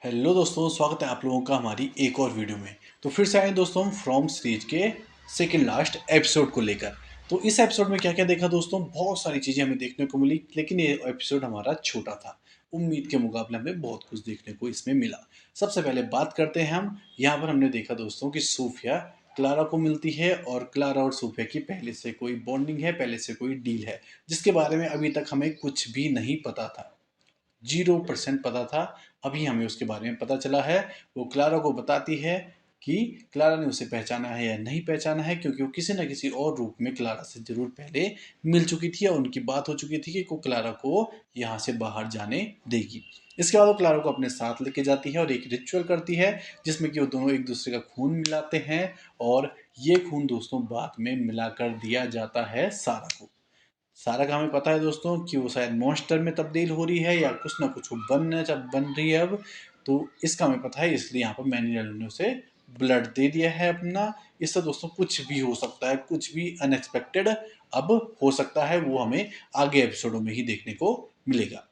Hello दोस्तों, स्वागत है आप लोगों का हमारी एक और वीडियो में। तो फिर से आए दोस्तों हम फ्रॉम सीरीज के सेकंड लास्ट एपिसोड को लेकर। तो इस एपिसोड में क्या क्या देखा दोस्तों, बहुत सारी चीज़ें हमें देखने को मिली, लेकिन ये एपिसोड हमारा छोटा था। उम्मीद के मुकाबले हमें बहुत कुछ देखने को इसमें मिला। सबसे पहले बात करते हैं हम। यहाँ पर हमने देखा दोस्तों कि सूफिया क्लारा को मिलती है और क्लारा और सूफिया की पहले से कोई बॉन्डिंग है, पहले से कोई डील है, जिसके बारे में अभी तक हमें कुछ भी नहीं पता था। 0% पता था। अभी हमें उसके बारे में पता चला है। वो क्लारा को बताती है कि क्लारा ने उसे पहचाना है या नहीं पहचाना है, क्योंकि वो किसी न किसी और रूप में क्लारा से ज़रूर पहले मिल चुकी थी और उनकी बात हो चुकी थी कि वो क्लारा को यहाँ से बाहर जाने देगी। इसके बाद वो क्लारा को अपने साथ लेके जाती है और एक रिचुअल करती है जिसमें कि वो दोनों एक दूसरे का खून मिलाते हैं, और ये खून दोस्तों बाद में मिलाकर दिया जाता है सारा को। सारा का हमें पता है दोस्तों कि वो शायद मॉन्स्टर में तब्दील हो रही है या कुछ ना कुछ वो बन रही है अब। तो इसका हमें पता है, इसलिए यहाँ पर मैनुअल ने उसे ब्लड दे दिया है अपना। इससे दोस्तों कुछ भी हो सकता है, कुछ भी अनएक्सपेक्टेड अब हो सकता है, वो हमें आगे एपिसोडों में ही देखने को मिलेगा।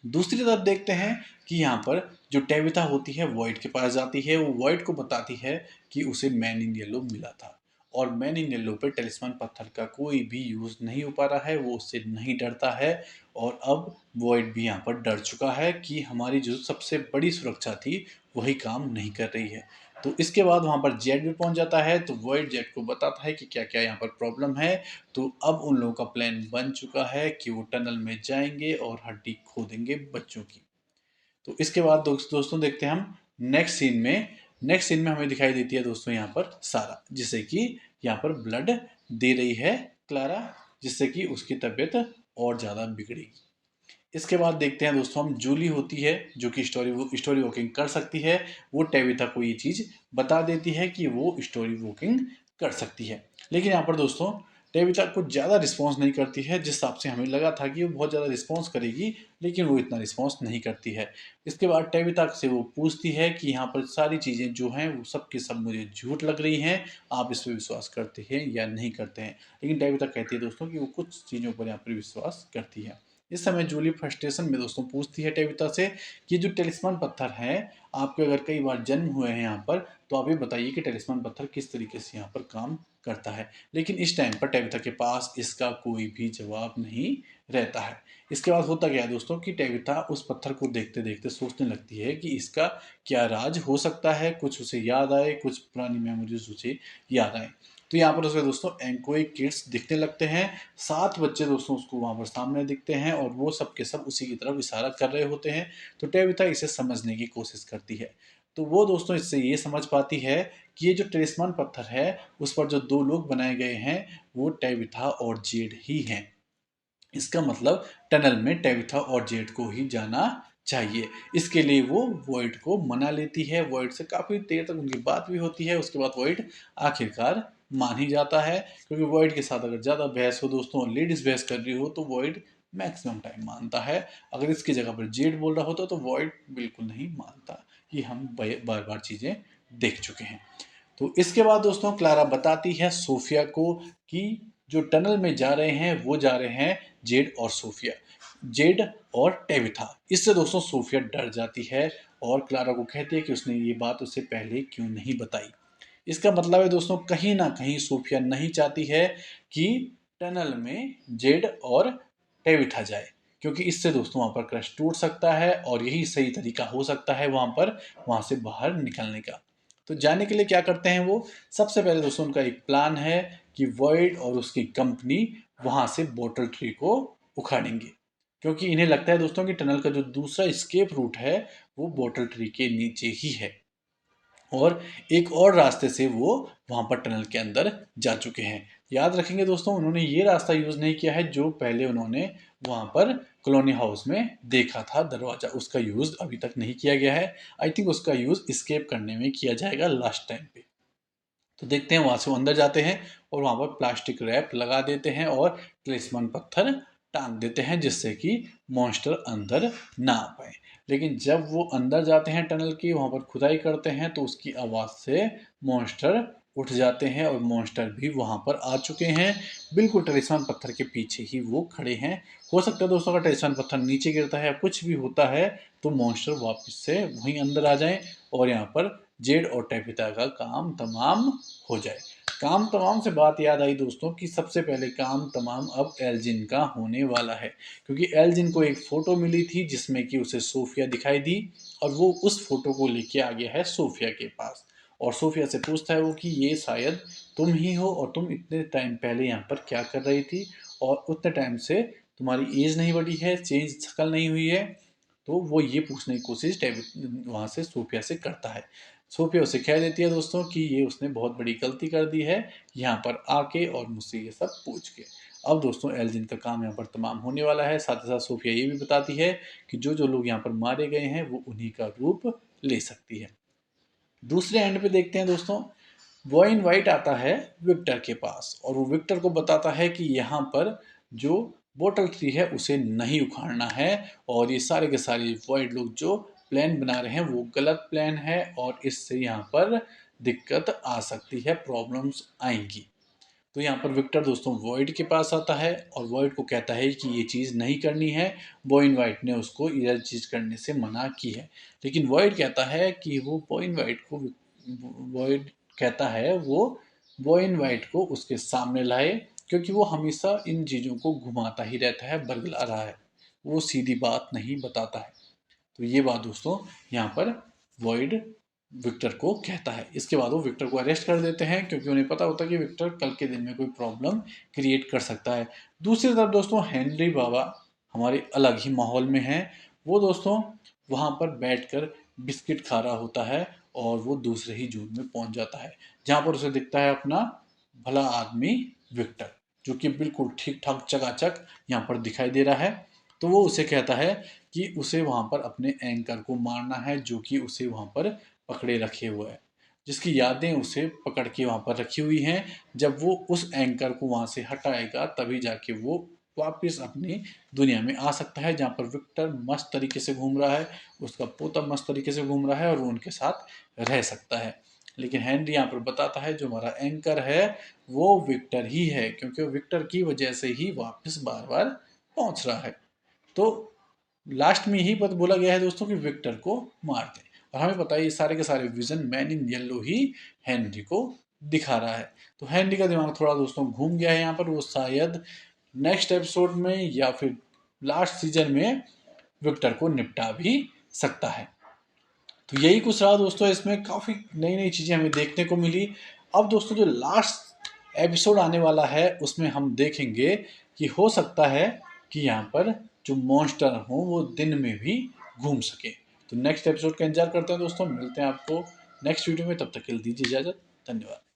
दूसरी तरफ देखते हैं कि यहाँ पर जो टेविथा होती है वॉइड के पास जाती है। वो वॉइड को बताती है कि उसे मैन इन येलो मिला था, और मैन इन येलो पे टेलिस्मान पत्थर का कोई भी यूज़ नहीं हो पा रहा है, वो उससे नहीं डरता है। और अब वॉइड भी यहाँ पर डर चुका है कि हमारी जो सबसे बड़ी सुरक्षा थी वही काम नहीं कर रही है। तो इसके बाद वहाँ पर जेड भी पहुँच जाता है, तो वॉइड जेड को बताता है कि क्या क्या यहाँ पर प्रॉब्लम है। तो अब उन लोगों का प्लान बन चुका है कि वो टनल में जाएंगे और हड्डी खोदेंगे बच्चों की। तो इसके बाद दोस्तों देखते हैं हम नेक्स्ट सीन में। नेक्स्ट सीन में हमें दिखाई देती है दोस्तों यहाँ पर सारा, जिससे कि यहाँ पर ब्लड दे रही है क्लारा, जिससे कि उसकी तबीयत और ज़्यादा बिगड़ेगी। इसके बाद देखते हैं दोस्तों हम, जूली होती है जो कि स्टोरी वॉकिंग कर सकती है। वो टेविथा को ये चीज़ बता देती है कि वो स्टोरी वॉकिंग कर सकती है। लेकिन यहाँ पर दोस्तों टेविथा कुछ ज़्यादा रिस्पॉन्स नहीं करती है, जिस हिसाब से हमें लगा था कि वो बहुत ज़्यादा रिस्पॉन्स करेगी, लेकिन वो इतना रिस्पॉन्स नहीं करती है। इसके बाद टेविथा से वो पूछती है कि यहाँ पर सारी चीज़ें जो हैं वो सब की सब मुझे झूठ लग रही हैं, आप इस पर विश्वास करते हैं या नहीं करते हैं। लेकिन टेविथा कहती है दोस्तों कि वो कुछ चीज़ों पर यहाँ पर विश्वास करती है। इस समय जूली फ्रस्ट्रेशन में दोस्तों पूछती है टेविथा से कि जो टेलिस्मान पत्थर है, आपके अगर कई बार जन्म हुए हैं यहाँ पर, तो आप ये बताइए कि टेलिस्मान पत्थर किस तरीके से यहाँ पर काम करता है। लेकिन इस टाइम पर टेविथा के पास इसका कोई भी जवाब नहीं रहता है। इसके बाद होता क्या है दोस्तों कि टेविथा उस पत्थर को देखते देखते सोचने लगती है कि इसका क्या राज हो सकता है। कुछ उसे याद आए, कुछ पुरानी मेमोरीज उसे याद आए। तो यहाँ पर उसे दोस्तों एंकोई किड्स दिखने लगते हैं। 7 बच्चे दोस्तों उसको वहाँ पर सामने दिखते हैं, और वो सब के सब उसी की तरफ इशारा कर रहे होते हैं। तो टेविथा इसे समझने की कोशिश करती है। तो वो दोस्तों इससे ये समझ पाती है कि ये जो टेलिस्मान पत्थर है उस पर जो 2 लोग बनाए गए हैं वो टेविथा और जेड ही हैं। इसका मतलब टनल में टेविथा और जेड को ही जाना चाहिए। इसके लिए वो वॉइड को मना लेती है। वॉइड से काफ़ी देर तक उनकी बात भी होती है। उसके बाद वॉइड आखिरकार मान ही जाता है, क्योंकि वॉइड के साथ अगर ज़्यादा बहस हो दोस्तों, लेडीज़ बहस कर रही हो, तो वॉइड मैक्सिमम टाइम मानता है। अगर इसकी जगह पर जेड बोल रहा होता तो वॉइड बिल्कुल नहीं मानता। ये हम बार बार चीज़ें देख चुके हैं। तो इसके बाद दोस्तों क्लारा बताती है सोफिया को कि जो टनल में जा रहे हैं वो जा रहे हैं जेड और सोफिया, जेड और टेविथा। इससे दोस्तों सोफिया डर जाती है और क्लारा को कहती है कि उसने ये बात उससे पहले क्यों नहीं बताई। इसका मतलब है दोस्तों कहीं ना कहीं सोफिया नहीं चाहती है कि टनल में जेड और टेविथा जाए, क्योंकि इससे दोस्तों वहां पर क्रश टूट सकता है और यही सही तरीका हो सकता है वहां से बाहर निकलने का। तो जाने के लिए क्या करते हैं वो, सबसे पहले दोस्तों उनका एक प्लान है कि वॉइड और उसकी कंपनी वहां से बोटल ट्री को उखाड़ेंगे, क्योंकि इन्हें लगता है दोस्तों कि टनल का जो दूसरा स्केप रूट है वो बोटल ट्री के नीचे ही है, और एक और रास्ते से वो वहां पर टनल के अंदर जा चुके हैं। याद रखेंगे दोस्तों उन्होंने ये रास्ता यूज नहीं किया है जो पहले उन्होंने वहां पर कॉलोनी हाउस में देखा था दरवाजा, उसका यूज अभी तक नहीं किया गया है। आई थिंक उसका यूज स्केप करने में किया जाएगा लास्ट टाइम पे। तो देखते हैं वहां से वो अंदर जाते हैं और वहां पर प्लास्टिक रैप लगा देते हैं और टिलिस्मान पत्थर टांग देते हैं, जिससे कि मॉन्स्टर अंदर ना आ पाए। लेकिन जब वो अंदर जाते हैं टनल की, वहां पर खुदाई करते हैं, तो उसकी आवाज से मॉन्स्टर उठ जाते हैं और मॉन्स्टर भी वहाँ पर आ चुके हैं। बिल्कुल टलिस्मान पत्थर के पीछे ही वो खड़े हैं। हो सकता है दोस्तों अगर टलिस्मान पत्थर नीचे गिरता है या कुछ भी होता है तो मॉन्स्टर वापस से वहीं अंदर आ जाएं और यहाँ पर जेड और टेपिता का काम तमाम हो जाए। काम तमाम से बात याद आई दोस्तों कि सबसे पहले काम तमाम अब एल्जिन का होने वाला है, क्योंकि एल्जिन को एक फ़ोटो मिली थी जिसमें कि उसे सोफिया दिखाई दी और वो उस फोटो को लेके आ गया है सोफिया के पास और सोफिया से पूछता है वो कि ये शायद तुम ही हो और तुम इतने टाइम पहले यहाँ पर क्या कर रही थी और उतने टाइम से तुम्हारी एज नहीं बढ़ी है, चेंज शक्ल नहीं हुई है। तो वो ये पूछने की कोशिश वहाँ से सोफिया से करता है। सोफिया उसे कह देती है दोस्तों कि ये उसने बहुत बड़ी गलती कर दी है यहाँ पर आके और मुझसे ये सब पूछ के। अब दोस्तों एल्जिन का काम यहाँ पर तमाम होने वाला है। साथ ही साथ सोफिया ये भी बताती है कि जो जो लोग यहाँ पर मारे गए हैं वो उन्हीं का रूप ले सकती है। दूसरे एंड पे देखते हैं दोस्तों, वॉइन वाइट आता है विक्टर के पास और वो विक्टर को बताता है कि यहाँ पर जो बोटल ट्री है उसे नहीं उखाड़ना है और ये सारे के सारे वॉइड लोग जो प्लान बना रहे हैं वो गलत प्लान है और इससे यहाँ पर दिक्कत आ सकती है, प्रॉब्लम्स आएंगी। तो यहाँ पर विक्टर दोस्तों वॉइड के पास आता है और वॉइड को कहता है कि ये चीज़ नहीं करनी है। बॉइन वाइट ने उसको यह चीज़ करने से मना की है, लेकिन वॉइड कहता है कि वो बॉइन वाइट को वॉइड कहता है वो बॉइन वाइट को उसके सामने लाए, क्योंकि वो हमेशा इन चीज़ों को घुमाता ही रहता है, बरगला रहा है, वो सीधी बात नहीं बताता है। तो ये बात दोस्तों यहाँ पर वॉइड विक्टर को कहता है। इसके बाद वो विक्टर को अरेस्ट कर देते हैं क्योंकि उन्हें पता होता है कि विक्टर कल के दिन में कोई प्रॉब्लम क्रिएट कर सकता है। दूसरी तरफ दोस्तों हेनरी बाबा हमारे अलग ही माहौल में हैं। वो दोस्तों वहाँ पर बैठकर बिस्किट खा रहा होता है और वो दूसरे ही जून में पहुँच जाता है जहाँ पर उसे दिखता है अपना भला आदमी विक्टर, जो कि बिल्कुल ठीक ठाक चकाचक यहाँ पर दिखाई दे रहा है। तो वो उसे कहता है कि उसे वहाँ पर अपने एंकर को मारना है जो कि उसे वहाँ पर पकड़े रखे हुए है, जिसकी यादें उसे पकड़ के वहाँ पर रखी हुई हैं। जब वो उस एंकर को वहाँ से हटाएगा तभी जाके वो वापस अपनी दुनिया में आ सकता है जहाँ पर विक्टर मस्त तरीके से घूम रहा है, उसका पोता मस्त तरीके से घूम रहा है और वो उनके साथ रह सकता है। लेकिन हेनरी यहाँ पर बताता है जो हमारा एंकर है वो विक्टर ही है, क्योंकि विक्टर की वजह से ही वापस बार बार पहुँच रहा है। तो लास्ट में यही बात बोला गया है दोस्तों कि विक्टर को मार दें और हमें पता है ये सारे के सारे vision man in yellow he Henry को दिखा रहा है। तो हेनरी का दिमाग थोड़ा दोस्तों घूम गया है यहाँ पर, वो शायद नेक्स्ट एपिसोड में या फिर लास्ट सीजन में विक्टर को निपटा भी सकता है। तो यही कुछ रहा दोस्तों, इसमें काफ़ी नई नई चीज़ें हमें देखने को मिली। अब दोस्तों जो लास्ट एपिसोड आने वाला है उसमें हम देखेंगे कि हो सकता है कि यहाँ पर जो मॉन्स्टर हों वो दिन में भी घूम सके। तो नेक्स्ट एपिसोड का इंतजार करते हैं दोस्तों, मिलते हैं आपको नेक्स्ट वीडियो में, तब तक के लिए दीजिए इजाज़त। धन्यवाद।